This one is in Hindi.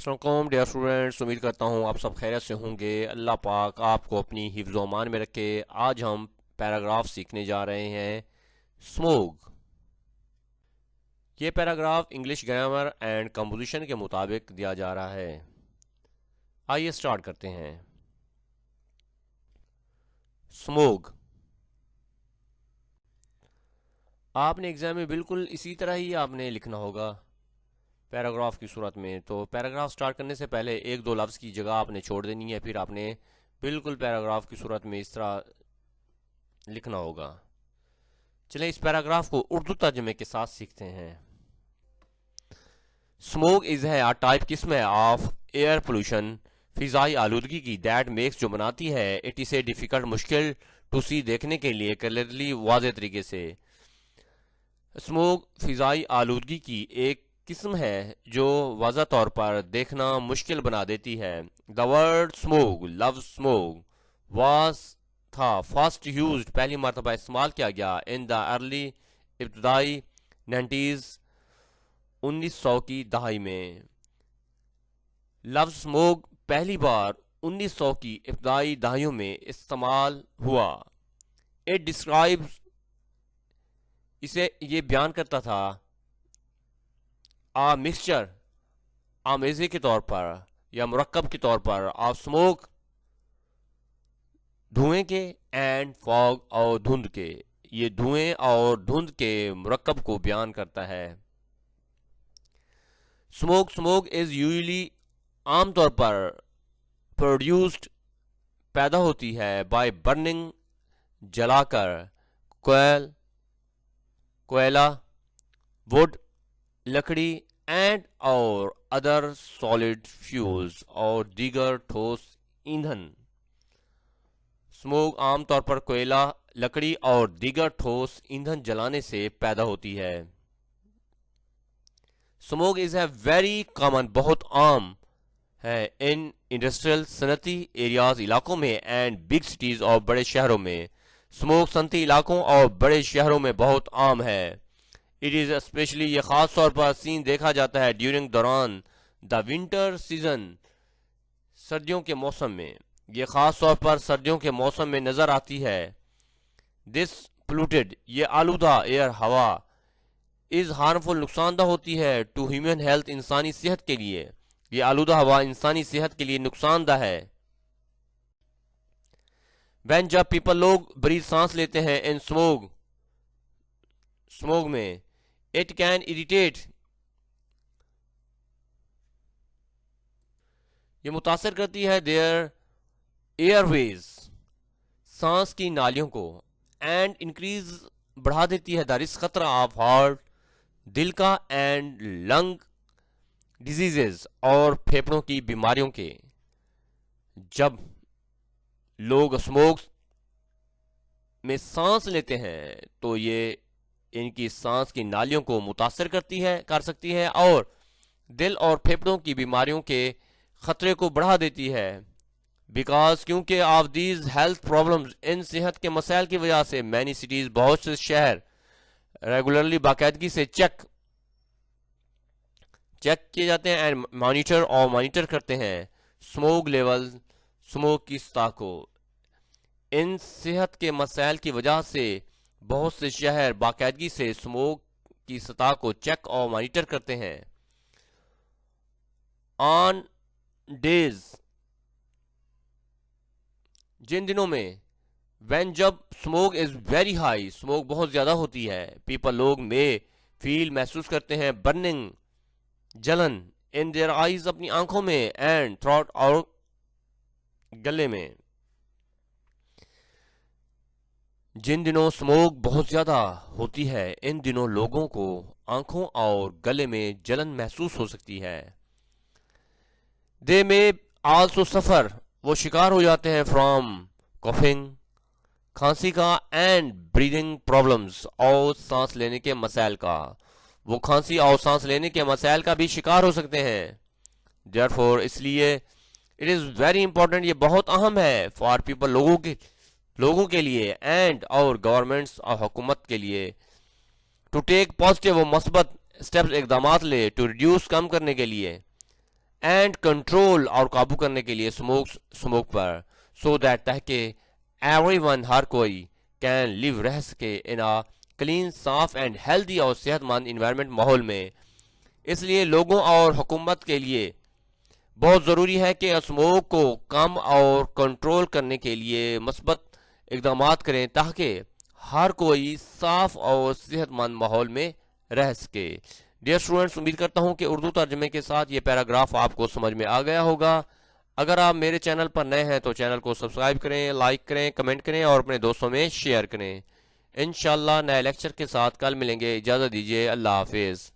अस्सलामुअलैकुम डियर स्टूडेंट्स, उम्मीद करता हूँ आप सब खैरियत से होंगे। अल्लाह पाक आपको अपनी हिफ्ज़ व अमान में रखे। आज हम पैराग्राफ सीखने जा रहे हैं। स्मोग। ये paragraph English grammar and composition के मुताबिक दिया जा रहा है। आइए स्टार्ट करते हैं। स्मोग। आपने एग्ज़ाम में बिल्कुल इसी तरह ही आपने लिखना होगा पैराग्राफ की सूरत में। तो पैराग्राफ स्टार्ट करने से पहले एक दो लफ्ज़ की जगह आपने छोड़ देनी है, फिर आपने बिल्कुल पैराग्राफ की सूरत में इस तरह लिखना होगा। चलें इस पैराग्राफ को उर्दू तर्जमे के साथ सीखते हैं। स्मोक इज़ है टाइप किस्म है ऑफ एयर पोल्यूशन, फिजाई आलूदगी की, दैट मेक्स जो बनाती है इट इसे डिफ़िकल्ट मुश्किल टू सी देखने के लिए क्लियरली वाज़े तरीके से। स्मोक फिजाई आलूदगी की एक किस्म है जो वाज़ा तौर पर देखना मुश्किल बना देती है। द वर्ड स्मोक, लफ्ज़ स्मोक, वाज था फर्स्ट यूज्ड, पहली मरतबा इस्तेमाल किया गया इन द अर्ली, इब्तदाई 90s, 1900 की दहाई में। लफ्ज़ स्मोक पहली बार 1900 की इब्तदाई दहाइयों में इस्तेमाल हुआ। इट डिस्क्राइब्स, इसे ये बयान करता था, आ मिक्सचर, आमेज़े के तौर पर या मुरक्कब के तौर पर, ऑफ स्मोक, धुएं के, एंड फॉग और धुंध के, ये धुएं और धुंध के मुरक्कब को बयान करता है। स्मोक इज यूजुअली, आमतौर पर, प्रोड्यूस्ड, पैदा होती है, बाय बर्निंग, जलाकर, कोयला, वुड, लकड़ी, एंड और अदर सॉलिड फ्यूल्स, और दीगर ठोस ईंधन। स्मोक आमतौर पर कोयला, लकड़ी और दीगर ठोस ईंधन जलाने से पैदा होती है। स्मोक इज है वेरी कॉमन, बहुत आम है, इन इंडस्ट्रियल सनती एरियाज, इलाकों में, एंड बिग सिटीज और बड़े शहरों में। स्मोक सनती इलाकों और बड़े शहरों में बहुत आम है। इट इज़ स्पेशली, ये ख़ास तौर पर सीन देखा जाता है ड्यूरिंग, दौरान, द विंटर सीजन, सर्दियों के मौसम में। ये ख़ास तौर पर सर्दियों के मौसम में नज़र आती है। दिस पोल्यूटेड, ये आलूदा एयर, हवा, इज़ हार्मफुल, नुकसानदा होती है, टू ह्यूमन हेल्थ, इंसानी सेहत के लिए। ये आलूदा हवा इंसानी सेहत के लिए नुकसानदा है। वैन, जब, पीपल, लोग, ब्रीथ, सांस लेते हैं, इन स्मोक में, इट कैन इरिटेट, ये मुतासर करती है, देयर एयरवेज, सांस की नालियों को, एंड इंक्रीज, बढ़ा देती है, द रिस्क, खतरा, ऑफ हार्ट, दिल का, एंड लंग डिजीजेज, और फेफड़ों की बीमारियों के। जब लोग स्मोक में सांस लेते हैं तो ये इनकी सांस की नालियों को मुतासर कर सकती है, और दिल और फेफड़ों की बीमारियों के खतरे को बढ़ा देती है। बिकॉज, क्योंकि, ऑफ दीज हेल्थ प्रॉब्लम्स, इन सेहत के मसाइल की वजह से, मैनी सिटीज, बहुत से शहर, रेगुलरली, बाकायदगी से चेक किए जाते हैं, एंड मॉनिटर करते हैं, स्मोक लेवल, स्मोक की सतह को। इन सेहत के मसाइल की वजह से बहुत से शहर बाकायदगी से स्मोक की सतह को चेक और मॉनिटर करते हैं। ऑन डेज, जिन दिनों में, व्हेन, जब, smoke is very high, smoke बहुत ज्यादा होती है, पीपल, लोग, में, फील, महसूस करते हैं, बर्निंग, जलन, इन देयर आईज, अपनी आंखों में, एंड थ्रोट, और गले में। जिन दिनों स्मोक बहुत ज्यादा होती है, इन दिनों लोगों को आंखों और गले में जलन महसूस हो सकती है। दे में आल्सो सफर, वो शिकार हो जाते हैं, फ्रॉम कॉफिंग, खांसी का, एंड ब्रीदिंग प्रॉब्लम्स, और सांस लेने के मसाइल का। वो खांसी और सांस लेने के मसाइल का भी शिकार हो सकते हैं। देयरफॉर, इसलिए, इट इज़ वेरी इंपॉर्टेंट, ये बहुत अहम है, फॉर पीपल, लोगों के लिए, एंड और गवर्नमेंट्स और हुकूमत के लिए, टू टेक पॉजिटिव और मस्बत स्टेप्स, इकदामात ले, टू रिड्यूस, कम करने के लिए, एंड कंट्रोल और काबू करने के लिए स्मोक पर, सो दैट ताकि एवरीवन हर कोई कैन लिव रह सके इन आ क्लीन साफ एंड हेल्दी और सेहतमंद इन्वायरमेंट माहौल में। इसलिए लोगों और हुकूमत के लिए बहुत ज़रूरी है कि स्मोक को कम और कंट्रोल करने के लिए मस्बत इकदाम करें ताकि हर कोई साफ और सेहतमंद माहौल में रह सके। डियर स्टूडेंट्स, उम्मीद करता हूं कि उर्दू तर्जमे के साथ ये पैराग्राफ आपको समझ में आ गया होगा। अगर आप मेरे चैनल पर नए हैं तो चैनल को सब्सक्राइब करें, लाइक करें, कमेंट करें और अपने दोस्तों में शेयर करें। इंशाल्लाह नए लेक्चर के साथ कल मिलेंगे। इजाज़त दीजिए। अल्लाह हाफिज़।